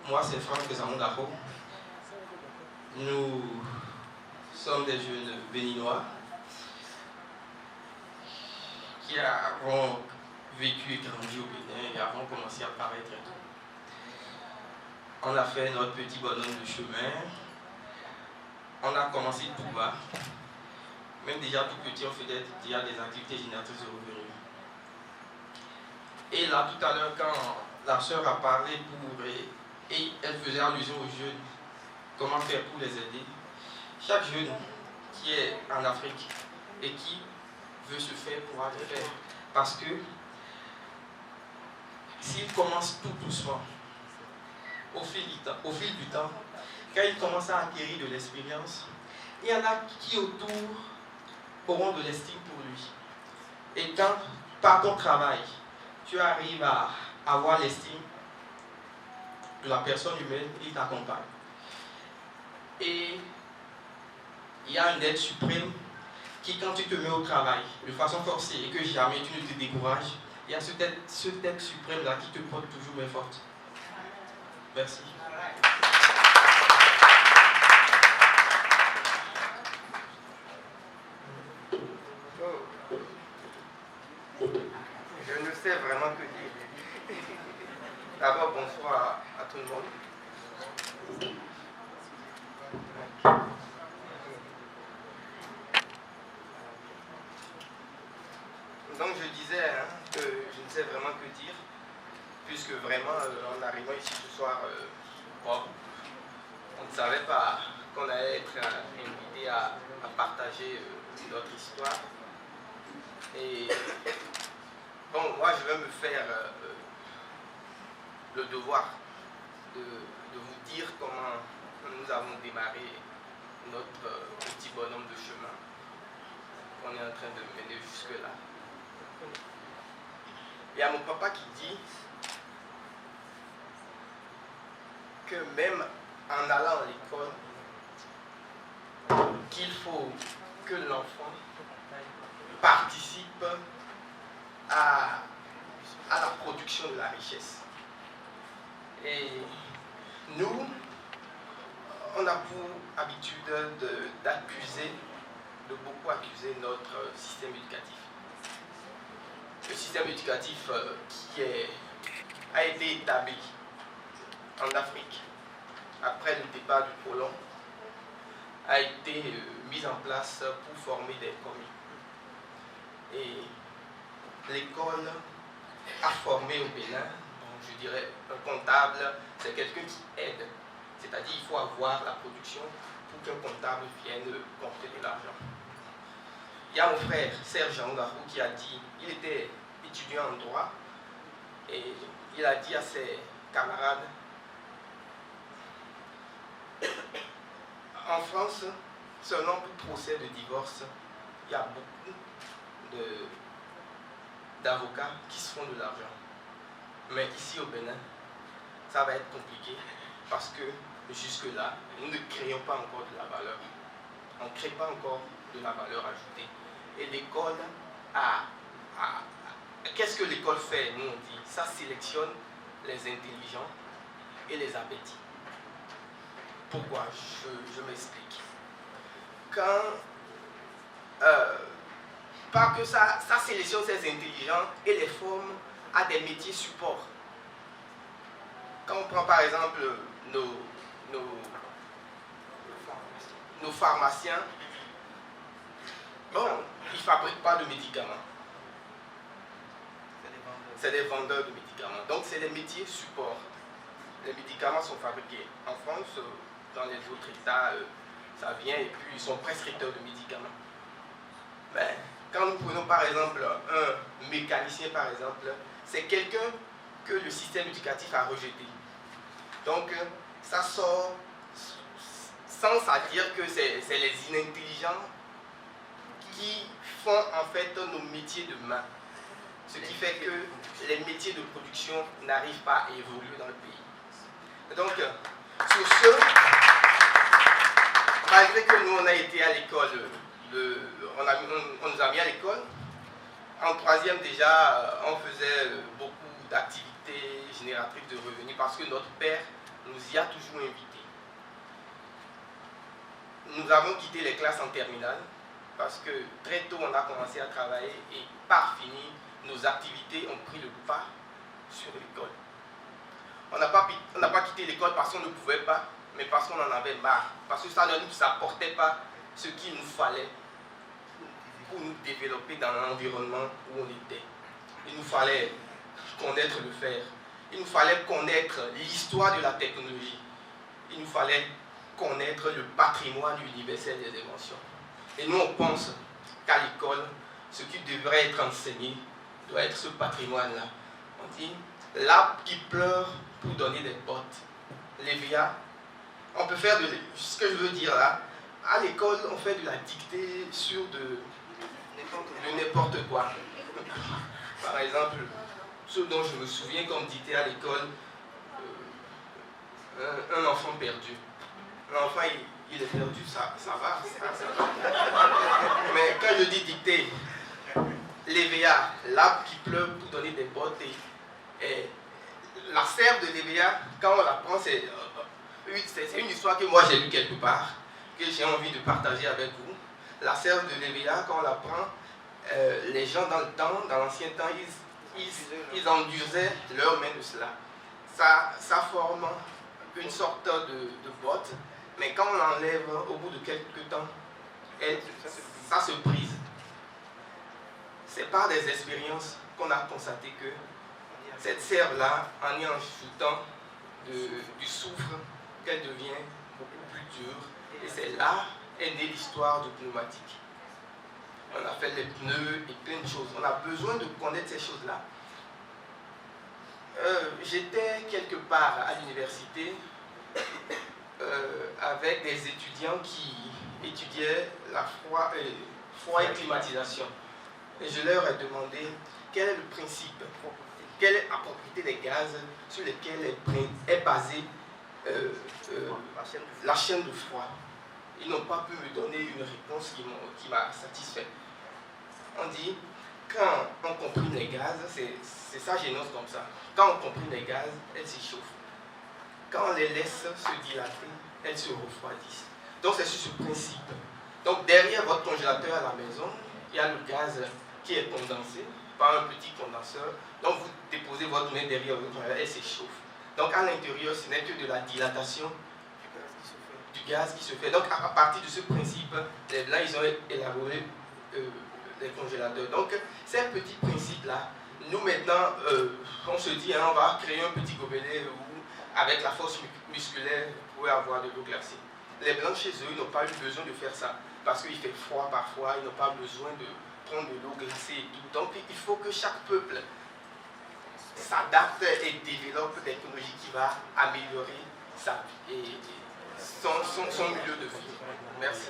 Moi, c'est Franck Zamondaro. Nous sommes des jeunes béninois qui avons vécu et grandi au Bénin et avons commencé à paraître très tôt. On a fait notre petit bonhomme de chemin. On a commencé tout bas. Même déjà tout petit, on faisait déjà des activités génératrices de revenus. Et là, tout à l'heure, quand la sœur a parlé et elle faisait allusion aux jeunes, comment faire pour les aider. Chaque jeune qui est en Afrique et qui veut se faire pourra le faire. Parce que s'il commence tout doucement, au fil du temps, quand il commence à acquérir de l'expérience, il y en a qui autour auront de l'estime pour lui. Et quand, par ton travail, tu arrives à avoir l'estime de la personne humaine, il t'accompagne. Et il y a une aide suprême qui, quand tu te mets au travail de façon forcée et que jamais tu ne te décourages, il y a ce aide suprême-là qui te porte toujours main forte. Merci. Je ne sais vraiment que dire. D'abord, bonsoir à tout le monde. Donc je disais que je ne sais vraiment que dire, puisque vraiment en arrivant ici ce soir, bon, on ne savait pas qu'on allait être invité à partager notre histoire. Et bon, moi je vais me faire le devoir de vous dire comment nous avons démarré notre petit bonhomme de chemin qu'on est en train de mener jusque-là. Il y a mon papa qui dit que même en allant à l'école, qu'il faut que l'enfant participe à la production de la richesse. Et nous, on a pour habitude de beaucoup accuser notre système éducatif. Le système éducatif a été établi en Afrique après le départ du colon, a été mis en place pour former des commis. Et l'école a formé au Bénin, donc je dirais un comptable, c'est quelqu'un qui aide. C'est-à-dire qu'il faut avoir la production pour qu'un comptable vienne compter de l'argent. Il y a mon frère Serge Angarou qui a dit, il était étudiant en droit et il a dit à ses camarades, en France, selon le procès de divorce, il y a beaucoup d'avocats qui se font de l'argent. Mais ici au Bénin, ça va être compliqué parce que jusque-là, nous ne créons pas encore de la valeur. On ne crée pas encore de la valeur ajoutée. Et l'école qu'est-ce que l'école fait? Nous on dit, ça sélectionne les intelligents et les appétits. Pourquoi? Je m'explique. Pas que ça sélectionne ces intelligents et les forme à des métiers support. Quand on prend par exemple nos pharmaciens, bon, ils ne fabriquent pas de médicaments. C'est des vendeurs de médicaments. Donc c'est des métiers support. Les médicaments sont fabriqués en France, dans les autres États, ça vient et puis ils sont prescripteurs de médicaments. Mais quand nous prenons par exemple un mécanicien par exemple, c'est quelqu'un que le système éducatif a rejeté. Donc ça sort sans à dire que c'est les inintelligents qui font en fait nos métiers de main. Ce qui fait que les métiers de production n'arrivent pas à évoluer dans le pays. Donc, sur ce, malgré que nous on a été à l'école, on nous a mis à l'école, en troisième déjà, on faisait beaucoup d'activités génératrices de revenus parce que notre père nous y a toujours invités. Nous avons quitté les classes en terminale parce que très tôt on a commencé à travailler et par finir, nos activités ont pris le pas sur l'école. On n'a pas quitté l'école parce qu'on ne pouvait pas, mais parce qu'on en avait marre, parce que ça ne nous apportait pas ce qu'il nous fallait pour nous développer dans l'environnement où on était. Il nous fallait connaître le faire, il nous fallait connaître l'histoire de la technologie, il nous fallait connaître le patrimoine universel des inventions. Et nous on pense qu'à l'école, ce qui devrait être enseigné doit être ce patrimoine-là. On dit l'arbre qui pleure pour donner des bottes. Lévia, on peut faire ce que je veux dire là. À l'école, on fait de la dictée sur de n'importe quoi. Par exemple, ce dont je me souviens comme dictée à l'école, un enfant perdu. L'enfant, il est perdu, ça va. Mais quand je dis dictée, l'EVA, l'arbre qui pleure pour donner des bottes, et la sève de l'EVA, quand on la prend, c'est une histoire que moi j'ai lue quelque part, que j'ai envie de partager avec vous. La sève de l'EVA, quand on la prend, les gens dans l'ancien temps, ils endursaient leurs mains de cela. Ça forme une sorte de botte, mais quand on l'enlève au bout de quelques temps, ça se brise. C'est par des expériences qu'on a constaté que cette sève-là, en y ajoutant du soufre, qu'elle devient beaucoup plus dure. Et c'est là est née l'histoire du pneumatique. On a fait les pneus et plein de choses. On a besoin de connaître ces choses-là. J'étais quelque part à l'université avec des étudiants qui étudiaient la froid et climatisation. Et je leur ai demandé quel est le principe, quelle est la propriété des gaz sur lesquels est basée la chaîne de froid. Ils n'ont pas pu me donner une réponse qui m'a satisfait. On dit, quand on comprime les gaz, c'est ça j'énonce comme ça, quand on comprime les gaz, elles s'échauffent. Quand on les laisse se dilater, elles se refroidissent. Donc c'est sur ce principe. Donc derrière votre congélateur à la maison, il y a le gaz qui est condensé par un petit condenseur. Donc vous déposez votre main derrière votre congélateur, elle s'échauffe. Donc à l'intérieur, ce n'est que de la dilatation du gaz qui se fait. Donc à partir de ce principe, les Blancs, ils ont élaboré les congélateurs. Donc ces petits principes-là, nous maintenant, on se dit, on va créer un petit gobelet où, avec la force musculaire, vous pouvez avoir de l'eau glacée. Les Blancs chez eux, ils n'ont pas eu besoin de faire ça, parce qu'il fait froid parfois, ils n'ont pas besoin de prendre de l'eau glacée et tout. Donc il faut que chaque peuple s'adapte et développe des technologies qui vont améliorer sa vie et son milieu de vie. Merci.